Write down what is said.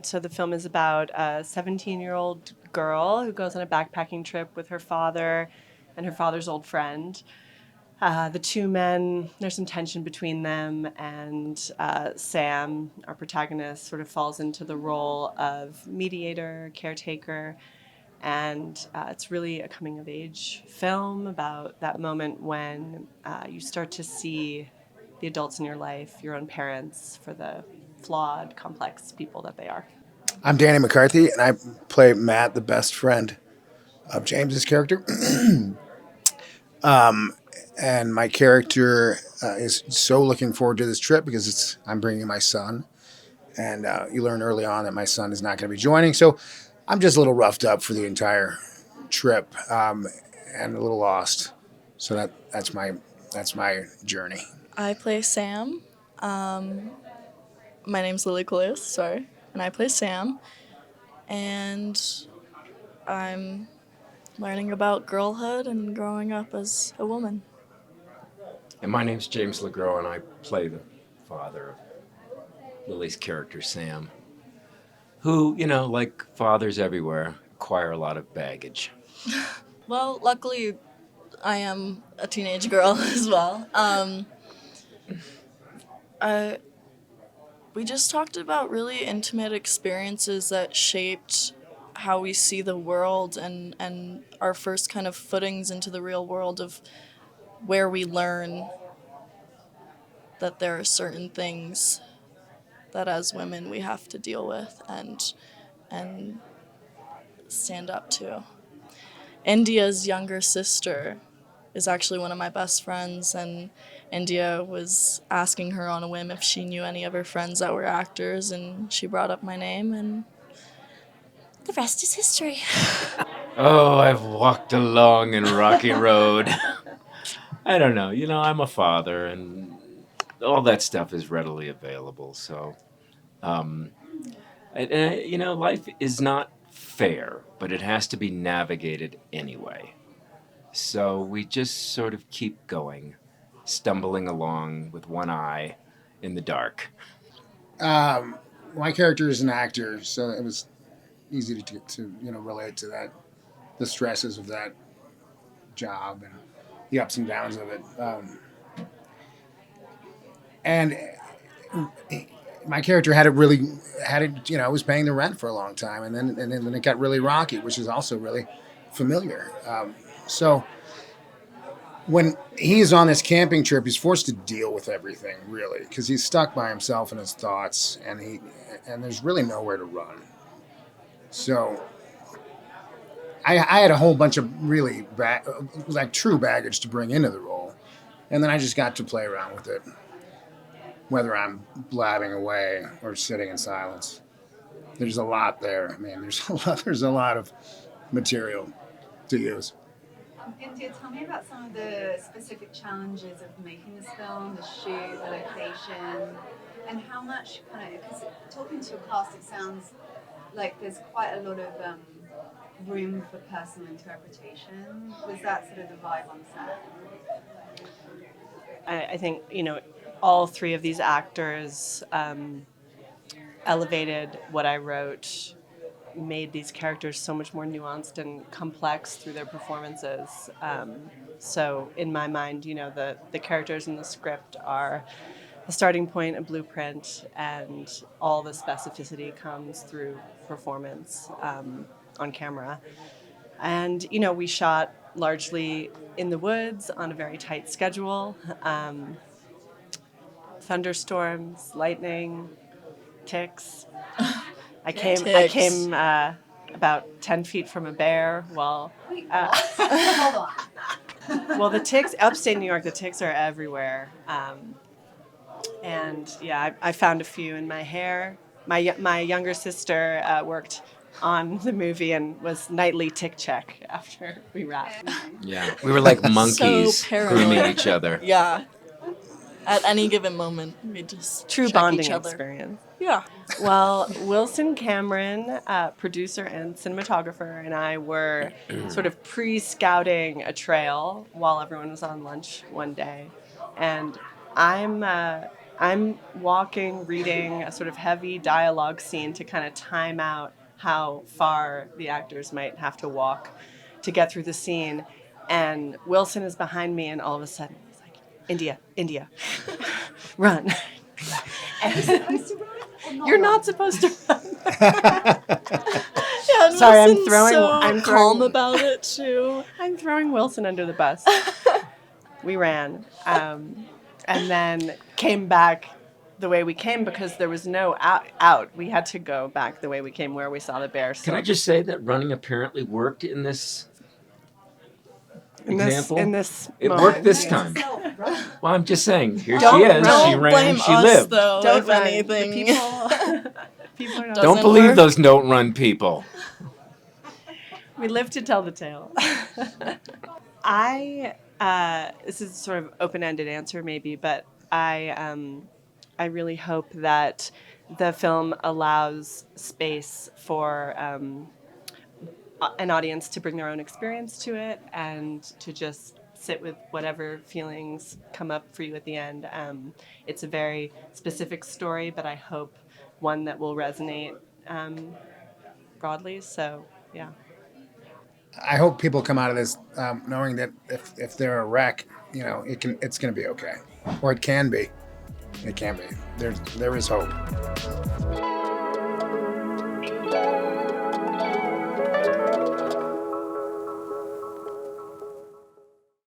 So the film is about a 17-year-old girl who goes on a backpacking trip with her father and her father's old friend. The two men, there's some tension between them, and Sam, our protagonist, sort of falls into the role of mediator, caretaker, and it's really a coming of age film about that moment when you start to see the adults in your life, your own parents, for the flawed, complex people that they are. I'm Danny McCarthy, and I play Matt, the best friend of James's character. And my character is so looking forward to this trip because I'm bringing my son, and you learn early on that my son is not going to be joining. So I'm just a little roughed up for the entire trip and a little lost. So that's my journey. I play Sam. My name's Lily Colias, sorry. And I play Sam. And I'm learning about girlhood and growing up as a woman. And my name's James LeGros, and I play the father of Lily's character, Sam, who, like fathers everywhere, acquire a lot of baggage. Well, luckily, I am a teenage girl as well. I, we just talked about really intimate experiences that shaped how we see the world and our first kind of footings into the real world of where we learn that there are certain things that as women we have to deal with and stand up to. India's younger sister is actually one of my best friends, and India was asking her on a whim if she knew any of her friends that were actors, and she brought up my name, and the rest is history. Oh, I've walked a long and rocky road. I don't know. I'm a father, and all that stuff is readily available. So, um, life is not fair, but it has to be navigated anyway. So we just sort of keep going, stumbling along with one eye in the dark. My character is an actor, so it was easy to relate to that, the stresses of that job and the ups and downs of it. And my character was paying the rent for a long time, and then when it got really rocky, which is also really familiar. So when he's on this camping trip, he's forced to deal with everything really because he's stuck by himself in his thoughts, and there's really nowhere to run. So I had a whole bunch of really like true baggage to bring into the role, and then I just got to play around with it, whether I'm blabbing away or sitting in silence. There's a lot there. I mean, there's a lot of material to use. India, tell me about some of the specific challenges of making this film, the shoot, the location, and how much because talking to your cast, it sounds like there's quite a lot of room for personal interpretation. Was that sort of the vibe on set? I think, all three of these actors elevated what I wrote, made these characters so much more nuanced and complex through their performances. So in my mind, the characters in the script are a starting point, a blueprint, and all the specificity comes through performance on camera. And, we shot largely in the woods on a very tight schedule. Thunderstorms, lightning, ticks. I came about 10 feet from a bear while. Wait, what? Hold on. Well, the ticks, upstate New York, the ticks are everywhere. And yeah, I found a few in my hair. My younger sister worked on the movie and was nightly tick check after we wrapped. Yeah, we were like monkeys So paranoid. grooming each other. Yeah. At any given moment, we just True check bonding each other. experience. Yeah. Well, Wilson Cameron, producer and cinematographer, and I were sort of pre-scouting a trail while everyone was on lunch one day, and I'm I'm walking, reading a sort of heavy dialogue scene to kind of time out how far the actors might have to walk to get through the scene. And Wilson is behind me, and all of a sudden he's like, India, India, run. Are you supposed to run or not You're run? not supposed to run. Yeah, and Sorry, Wilson's I'm calm throwing- about it too. I'm throwing Wilson under the bus. We ran, and then came back the way we came because there was no out. We had to go back the way we came, where we saw the bear. So Can I just say that running apparently worked in this in this, example? in this It moment, worked this yeah. time. Self, right? Well, I'm just saying, here Don't she is. run. She Don't ran, blame she us lived. though, Don't if run. anything. The people, people are not. Doesn't Don't believe work. those don't run people. We live to tell the tale. This is sort of open-ended answer maybe, but I really hope that the film allows space for an audience to bring their own experience to it and to just sit with whatever feelings come up for you at the end. It's a very specific story, but I hope one that will resonate broadly. So, yeah. I hope people come out of this knowing that if they're a wreck, it's going to be okay, or it can be. It can be. There is hope.